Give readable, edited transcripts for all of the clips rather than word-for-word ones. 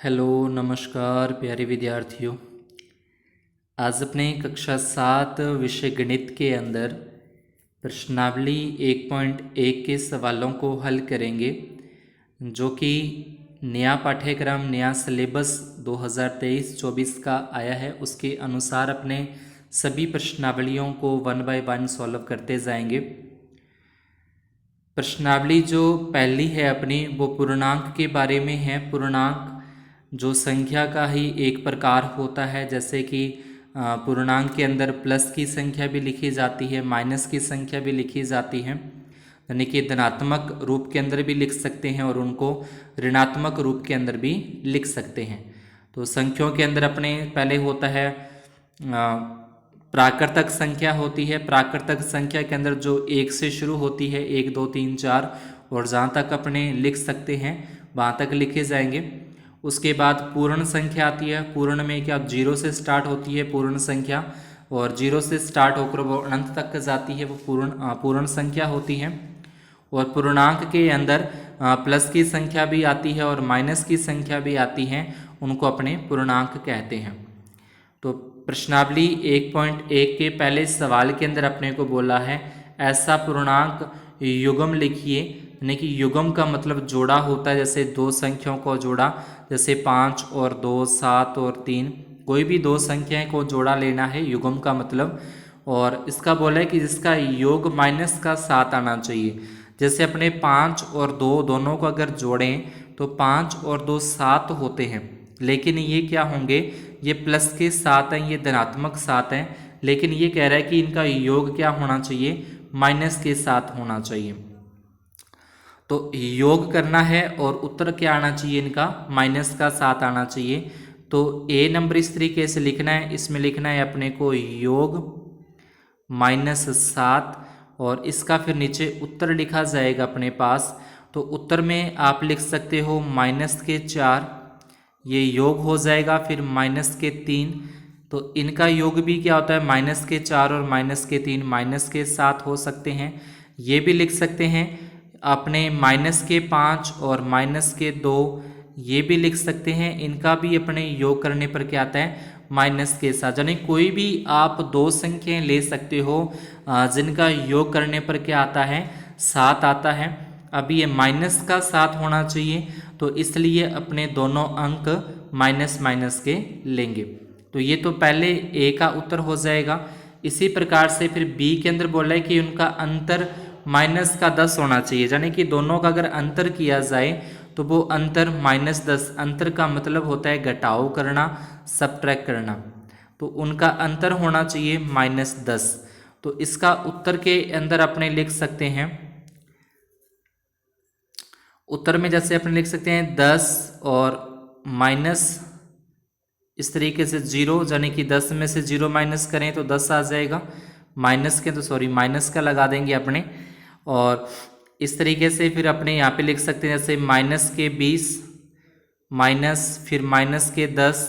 Hello नमस्कार प्यारे विद्यार्थियों। आज अपने कक्षा 7 विषय गणित के अंदर प्रश्नावली 1.1 के सवालों को हल करेंगे, जो कि नया पाठ्यक्रम नया सिलेबस 2023-24 का आया है। उसके अनुसार अपने सभी प्रश्नावलियों को 1 बाय 1 सॉल्व करते जाएंगे। प्रश्नावली जो पहली है अपनी वो पूर्णांक के बारे में है। पूर्णांक जो संख्या का ही एक प्रकार होता है, जैसे कि पूर्णांक के अंदर प्लस की संख्या भी लिखी जाती है, माइनस की संख्या भी लिखी जाती है, यानी कि धनात्मक रूप के अंदर भी लिख सकते हैं और उनको ऋणात्मक रूप के अंदर भी लिख सकते हैं। तो संख्याओं के अंदर अपने पहले होता है प्राकृतक संख्या होती है। प्राकृतक संख्या के अंदर जो 1 से शुरू होती है, 1 2 3 4, और जहाँ तक अपने लिख सकते हैं वहाँ तक लिखे जाएंगे। उसके बाद पूर्ण संख्या आती है। पूर्ण में क्या 0 से स्टार्ट होती है पूर्ण संख्या, और 0 से स्टार्ट होकर वो अनंत तक जाती है, वो पूर्ण संख्या होती है। और पूर्णांक के अंदर प्लस की संख्या भी आती है और माइनस की संख्या भी आती है, उनको अपने पूर्णांक कहते हैं। तो प्रश्नावली 1.1 के पहले सवाल के अंदर अपने को बोला है ऐसा पूर्णांक युग्म लिखिए, यानी कि युग्म का मतलब जोड़ा होता है। जैसे दो संख्याओं को जोड़ा, जैसे 5 और 2, 7 और 3, कोई भी दो संख्याएं को जोड़ा लेना है युग्म का मतलब। और इसका बोला है कि जिसका योग माइनस का 7 आना चाहिए। जैसे अपने 5 और 2 दोनों को अगर जोड़ें तो 5 और 2 7 होते हैं, लेकिन ये क्या होंगे, ये प्लस के 7 हैं, ये धनात्मक 7 हैं, लेकिन ये कह रहा है कि इनका योग क्या होना चाहिए, माइनस के 7 होना चाहिए। तो योग करना है और उत्तर क्या आना चाहिए, इनका माइनस का 7 आना चाहिए। तो ए नंबर इस तरीके से लिखना है, इसमें लिखना है अपने को योग -7, और इसका फिर नीचे उत्तर लिखा जाएगा अपने पास। तो उत्तर में आप लिख सकते हो -4, ये योग हो जाएगा, फिर -3। तो इनका योग भी क्या होता है, -4 और -3 -7 हो सकते हैं। ये भी लिख सकते हैं अपने -5 और -2, ये भी लिख सकते हैं। इनका भी अपने योग करने पर क्या आता है, -7। यानी कोई भी आप दो संख्याएं ले सकते हो जिनका योग करने पर क्या आता है, 7 आता है। अब ये माइनस का 7 होना चाहिए, तो इसलिए अपने दोनों अंक माइनस माइनस के लेंगे। तो ये तो पहले ए का उत्तर हो जाएगा। इसी प्रकार से फिर बी के अंदर बोला है कि उनका अंतर -10 होना चाहिए, यानी कि दोनों का अगर अंतर किया जाए तो वो अंतर -10। अंतर का मतलब होता है घटाव करना, सब्ट्रैक्ट करना। तो उनका अंतर होना चाहिए -10। तो इसका उत्तर के अंदर अपने लिख सकते हैं, उत्तर में जैसे अपने लिख सकते हैं 10 और माइनस इस तरीके से 0, यानी कि 10 में से 0 माइनस करें तो 10 आ जाएगा। माइनस के तो सॉरी माइनस का लगा देंगे अपने, और इस तरीके से फिर अपने यहाँ पे लिख सकते हैं जैसे -20 माइनस फिर -10।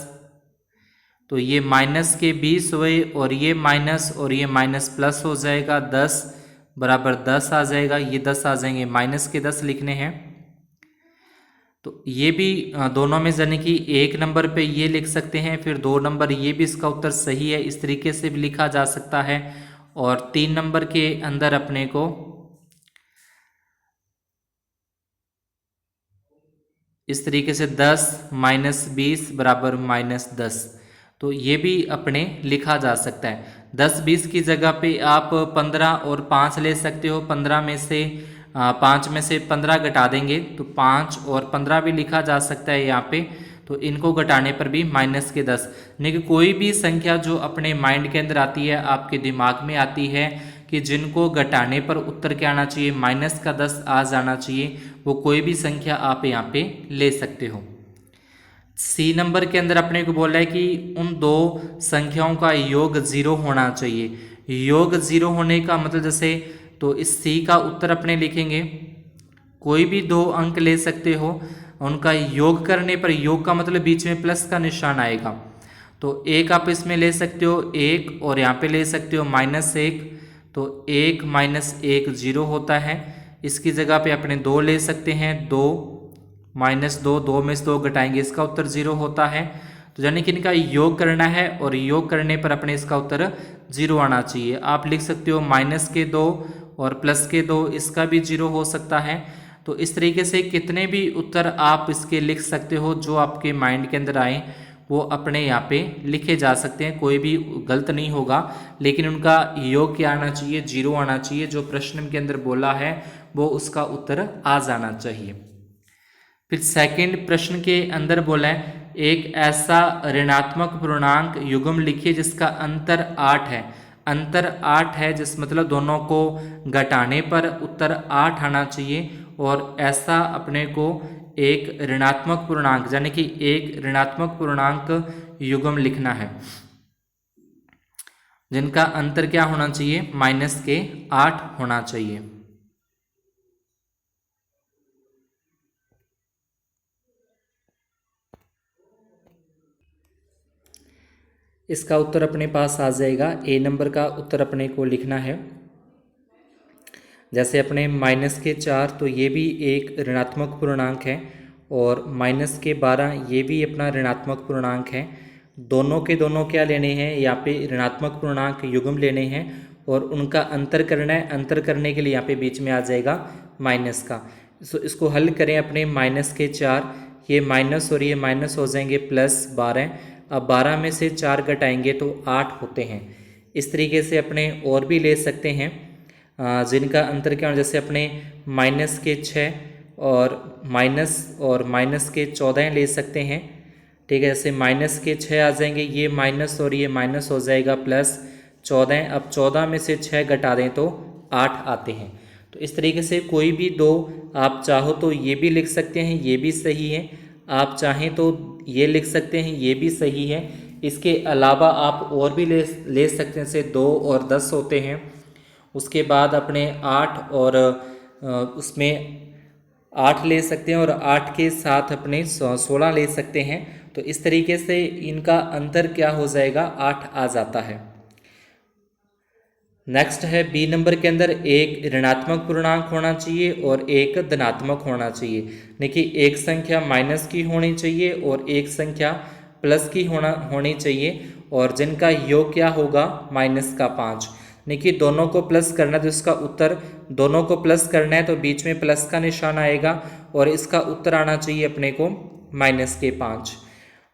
तो ये -20 हुए और ये माइनस और ये माइनस प्लस हो जाएगा, 10 बराबर 10 आ जाएगा। ये 10 आ जाएंगे, -10 लिखने हैं। तो ये भी दोनों में यानी कि 1 नंबर पे ये लिख सकते हैं, फिर 2 नंबर ये भी इसका उत्तर सही है, इस तरीके से भी लिखा जा सकता है। और 3 नंबर के अंदर अपने को इस तरीके से 10 -20 बराबर -10, तो ये भी अपने लिखा जा सकता है। 10-20 की जगह पे आप 15 और 5 ले सकते हो। 15 में से 5 में से 15 घटा देंगे तो 5 और 15 भी लिखा जा सकता है यहाँ पे। तो इनको घटाने पर भी -10। लेकिन कोई भी संख्या जो अपने माइंड के अंदर आती है, आपके दिमाग में आती है कि जिनको घटाने पर उत्तर क्या आना चाहिए, -10 आ जाना चाहिए, वो कोई भी संख्या आप यहाँ पे ले सकते हो। सी नंबर के अंदर अपने को बोला है कि उन दो संख्याओं का योग 0 होना चाहिए। योग 0 होने का मतलब जैसे, तो इस सी का उत्तर अपने लिखेंगे, कोई भी दो अंक ले सकते हो, उनका योग करने पर, योग का मतलब बीच में प्लस का निशान आएगा। तो एक आप इसमें ले सकते हो 1, और यहाँ पे ले सकते हो -1। तो 1 - 1 0 होता है। इसकी जगह पे अपने 2 ले सकते हैं, 2 -2, 2 में से 2 घटाएंगे, इसका उत्तर 0 होता है। तो यानी कि इनका योग करना है और योग करने पर अपने इसका उत्तर 0 आना चाहिए। आप लिख सकते हो -2 और +2, इसका भी 0 हो सकता है। तो इस तरीके से कितने भी उत्तर आप इसके लिख सकते हो जो आपके माइंड के अंदर आए वो अपने यहाँ पे लिखे जा सकते हैं, कोई भी गलत नहीं होगा, लेकिन उनका योग क्या आना चाहिए, 0 आना चाहिए। जो प्रश्न के अंदर बोला है वो उसका उत्तर आ जाना चाहिए। फिर सेकंड प्रश्न के अंदर बोला है एक ऐसा ऋणात्मक पूर्णांक युग्म लिखिए जिसका अंतर 8 है। अंतर 8 है जिस मतलब दोनों को घटाने पर उत्तर 8 आना चाहिए। और ऐसा अपने को एक ऋणात्मक पूर्णांक यानी कि एक ऋणात्मक पूर्णांक युग्म लिखना है जिनका अंतर क्या होना चाहिए, -8 होना चाहिए। इसका उत्तर अपने पास आ जाएगा। ए नंबर का उत्तर अपने को लिखना है। जैसे अपने -4 तो ये भी एक ऋणात्मक पूर्णांक है और -12 ये भी अपना ऋणात्मक पूर्णांक है। दोनों के दोनों क्या लेने हैं, यहाँ पे ऋणात्मक पूर्णांक युग्म लेने हैं और उनका अंतर करना है। अंतर करने के लिए यहाँ पे बीच में आ जाएगा माइनस का। इसको हल करें अपने -4, ये माइनस और ये माइनस हो जाएंगे +12। अब 12 में से 4 घटाएंगे तो 8 होते हैं। इस तरीके से अपने और भी ले सकते हैं जिनका अंतर क्या, जैसे अपने -6 और -14 ले सकते हैं। ठीक है, जैसे -6 आ जाएंगे, ये माइनस और ये माइनस हो जाएगा +14। अब 14 में से 6 घटा दें तो 8 आते हैं। तो इस तरीके से कोई भी दो आप चाहो तो ये भी लिख सकते हैं, ये भी सही है। आप चाहें तो ये लिख सकते हैं, ये भी सही है। इसके अलावा आप और भी ले सकते हैं, जैसे 2 और 10 होते हैं। उसके बाद अपने 8 और उसमें 8 ले सकते हैं और 8 के साथ अपने 16 ले सकते हैं। तो इस तरीके से इनका अंतर क्या हो जाएगा, 8 आ जाता है। नेक्स्ट है बी नंबर के अंदर एक ऋणात्मक पूर्णांक होना चाहिए और एक धनात्मक होना चाहिए। देखिए एक संख्या माइनस की होनी चाहिए और एक संख्या प्लस की होनी चाहिए और जिनका योग क्या होगा, -5। देखिए दोनों को प्लस करना है तो इसका उत्तर, दोनों को प्लस करना है तो बीच में प्लस का निशान आएगा और इसका उत्तर आना चाहिए अपने को -5।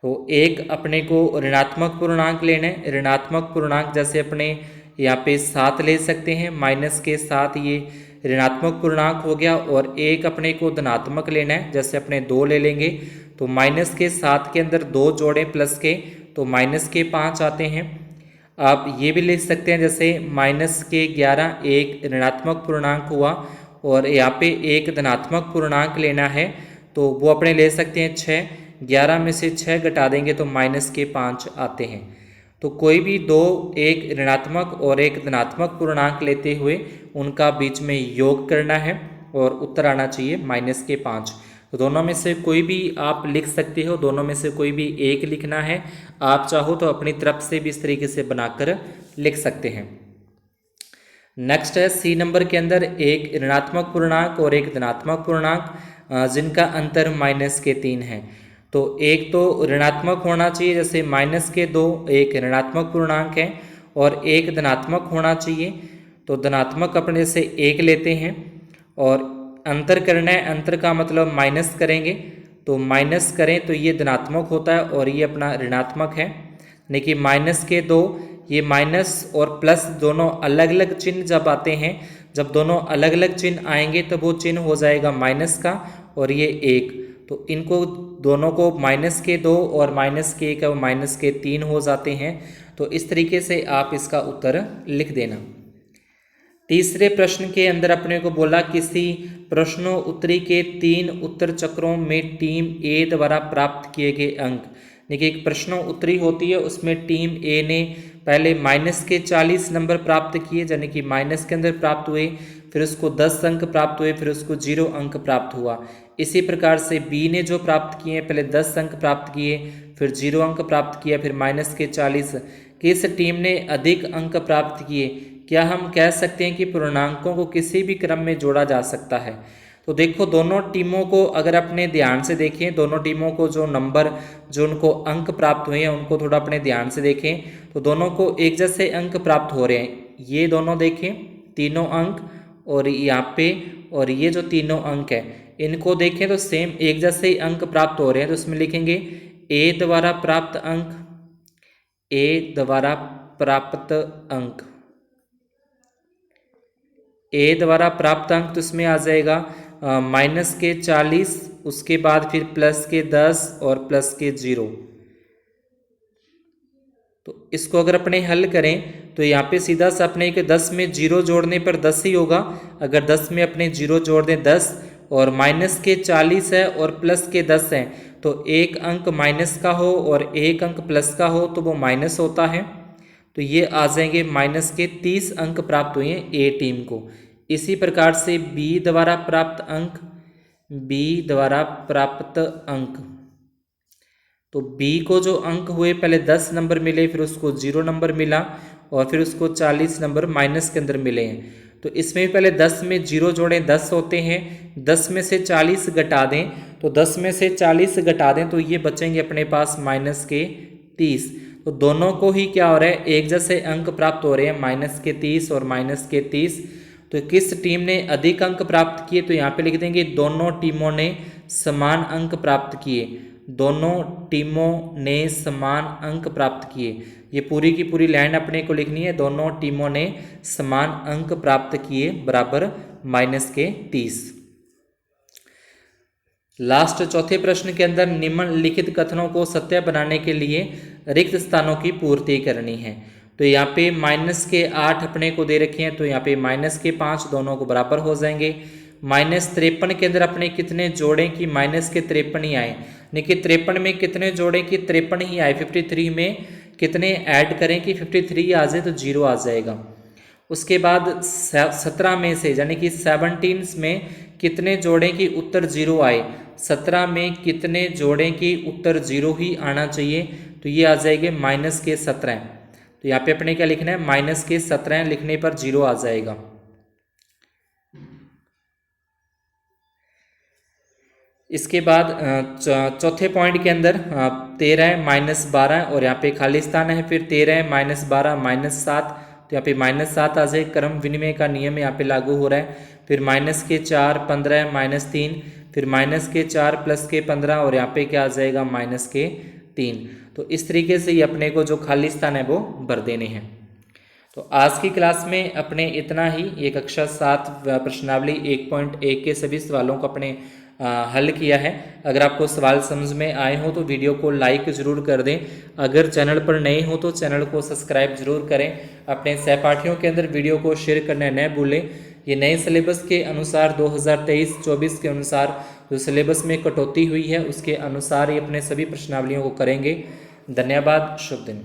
तो एक अपने को ऋणात्मक पूर्णांक लेना है। ऋणात्मक पूर्णांक जैसे अपने यहाँ पे 7 ले सकते हैं, -7 ये ऋणात्मक पूर्णांक हो गया। और एक अपने को धनात्मक लेना है, जैसे अपने 2 ले लेंगे तो -7 के अंदर 2 जोड़ें प्लस के तो -5 आते हैं। आप ये भी लिख सकते हैं, जैसे -11 एक ऋणात्मक पूर्णांक हुआ और यहाँ पे एक धनात्मक पूर्णांक लेना है तो वो अपने ले सकते हैं 6। 11 में से 6 घटा देंगे तो -5 आते हैं। तो कोई भी दो एक ऋणात्मक और एक धनात्मक पूर्णांक लेते हुए उनका बीच में योग करना है और उत्तर आना चाहिए -5। तो दोनों में से कोई भी आप लिख सकते हो, दोनों में से कोई भी एक लिखना है। आप चाहो तो अपनी तरफ से भी इस तरीके से बनाकर लिख सकते हैं। नेक्स्ट है सी नंबर के अंदर एक ऋणात्मक पूर्णांक और एक धनात्मक पूर्णांक जिनका अंतर -3 है। तो एक तो ऋणात्मक होना चाहिए, जैसे -2 एक ऋणात्मक पूर्णांक है और एक धनात्मक होना चाहिए। तो धनात्मक अपने से 1 लेते हैं और अंतर करना है। अंतर का मतलब माइनस करेंगे तो माइनस करें तो ये धनात्मक होता है और ये अपना ऋणात्मक है। देखिए -2 ये माइनस और प्लस दोनों अलग अलग चिन्ह जब आते हैं, जब दोनों अलग अलग चिन्ह आएंगे तो वो चिन्ह हो जाएगा माइनस का और ये 1। तो इनको दोनों को -2 और -1 और -3 हो जाते हैं। तो इस तरीके से आप इसका उत्तर लिख देना। तीसरे प्रश्न के अंदर अपने को बोला किसी प्रश्नोत्तरी के 3 उत्तर चक्रों में टीम ए द्वारा प्राप्त किए गए अंक। देखिए एक प्रश्नोत्तरी होती है, उसमें टीम ए ने पहले -40 नंबर प्राप्त किए, यानी कि माइनस के अंदर प्राप्त हुए, फिर उसको 10 अंक प्राप्त हुए, फिर उसको 0 अंक प्राप्त हुआ। इसी प्रकार से बी ने जो प्राप्त किए, पहले 10 अंक प्राप्त किए, फिर 0 अंक प्राप्त किया, फिर -40। किस टीम ने अधिक अंक प्राप्त किए? क्या हम कह सकते हैं कि पूर्णांकों को किसी भी क्रम में जोड़ा जा सकता है? तो देखो दोनों टीमों को अगर अपने ध्यान से देखें, दोनों टीमों को जो नंबर, जो उनको अंक प्राप्त हुए हैं उनको थोड़ा अपने ध्यान से देखें, तो दोनों को एक जैसे अंक प्राप्त हो रहे हैं। ये दोनों देखें तीनों अंक, और यहाँ पे और ये जो तीनों अंक है इनको देखें तो सेम एक जैसे ही अंक प्राप्त हो रहे हैं। तो इसमें लिखेंगे ए द्वारा प्राप्त अंक, ए द्वारा प्राप्त अंक, ए द्वारा प्राप्त अंक, तो इसमें आ जाएगा माइनस के 40, उसके बाद फिर प्लस के 10 और प्लस के 0। तो इसको अगर अपने हल करें तो यहाँ पे सीधा सा अपने के 10 में 0 जोड़ने पर 10 ही होगा। अगर 10 में अपने 0 जोड़ दें 10, और माइनस के 40 है और प्लस के 10 है, तो एक अंक माइनस का हो और एक अंक प्लस का हो तो वो माइनस होता है। तो ये आ जाएंगे माइनस के 30 अंक प्राप्त हुए हैं ए टीम को। इसी प्रकार से बी द्वारा प्राप्त अंक, बी द्वारा प्राप्त अंक, तो बी को जो अंक हुए पहले 10 नंबर मिले, फिर उसको 0 नंबर मिला और फिर उसको 40 नंबर माइनस के अंदर मिले हैं। तो इसमें भी पहले 10 में 0 जोड़ें 10 होते हैं, 10 में से 40 घटा दें, तो 10 में से 40 घटा दें तो ये बचेंगे अपने पास माइनस के 30। तो दोनों को ही क्या हो रहा है, एक जैसे अंक प्राप्त हो रहे हैं, माइनस के 30 और माइनस के 30। तो किस टीम ने अधिक अंक प्राप्त किए, तो यहाँ पे लिख देंगे दोनों टीमों ने समान अंक प्राप्त किए, दोनों टीमों ने समान अंक प्राप्त किए। ये पूरी की पूरी लाइन अपने को लिखनी है, दोनों टीमों ने समान अंक प्राप्त किए बराबर माइनस के 30। लास्ट चौथे प्रश्न के अंदर निम्नलिखित कथनों को सत्य बनाने के लिए रिक्त स्थानों की पूर्ति करनी है। तो यहाँ पे माइनस के 8 अपने को दे रखे हैं, तो यहाँ पे माइनस के 5 दोनों को बराबर हो जाएंगे। -53 के अंदर अपने कितने जोड़ें कि माइनस के 53 ही आए, यानी कि 53 में कितने जोड़ें कि 53 ही आए। 53 में कितने ऐड करें कि 53 आ जाए तो 0 आ जाएगा। उसके बाद 17 में से यानी कि 17 में कितने जोड़ें कि उत्तर 0 आए। 17 में कितने जोड़ें कि उत्तर 0 ही आना चाहिए, तो ये आ जाएंगे माइनस के 17। तो यहाँ पे अपने क्या लिखना है, माइनस के 17 लिखने पर 0 आ जाएगा। इसके बाद चौथे पॉइंट के अंदर 13 है -12 और यहाँ पे खाली स्थान है, फिर 13 है -12 -7, तो यहाँ पे -7 आ जाए। क्रम विनिमय का नियम यहाँ पे लागू हो रहा है। फिर माइनस के 4 15 -3, फिर माइनस के 4 प्लस के 15 और यहाँ पे क्या आ जाएगा माइनस के 3। तो इस तरीके से ही अपने को जो खाली स्थान है वो भर देने हैं। तो आज की क्लास में अपने इतना ही। ये कक्षा 7 प्रश्नावली 1.1 के सभी सवालों को अपने हल किया है। अगर आपको सवाल समझ में आए हो तो वीडियो को लाइक ज़रूर कर दें। अगर चैनल पर नए हो तो चैनल को सब्सक्राइब जरूर करें। अपने सहपाठियों के अंदर वीडियो को शेयर करना न भूलें। ये नए सिलेबस के अनुसार 2023-24 के अनुसार जो सिलेबस में कटौती हुई है उसके अनुसार ही अपने सभी प्रश्नावलियों को करेंगे। धन्यवाद, शुभ दिन।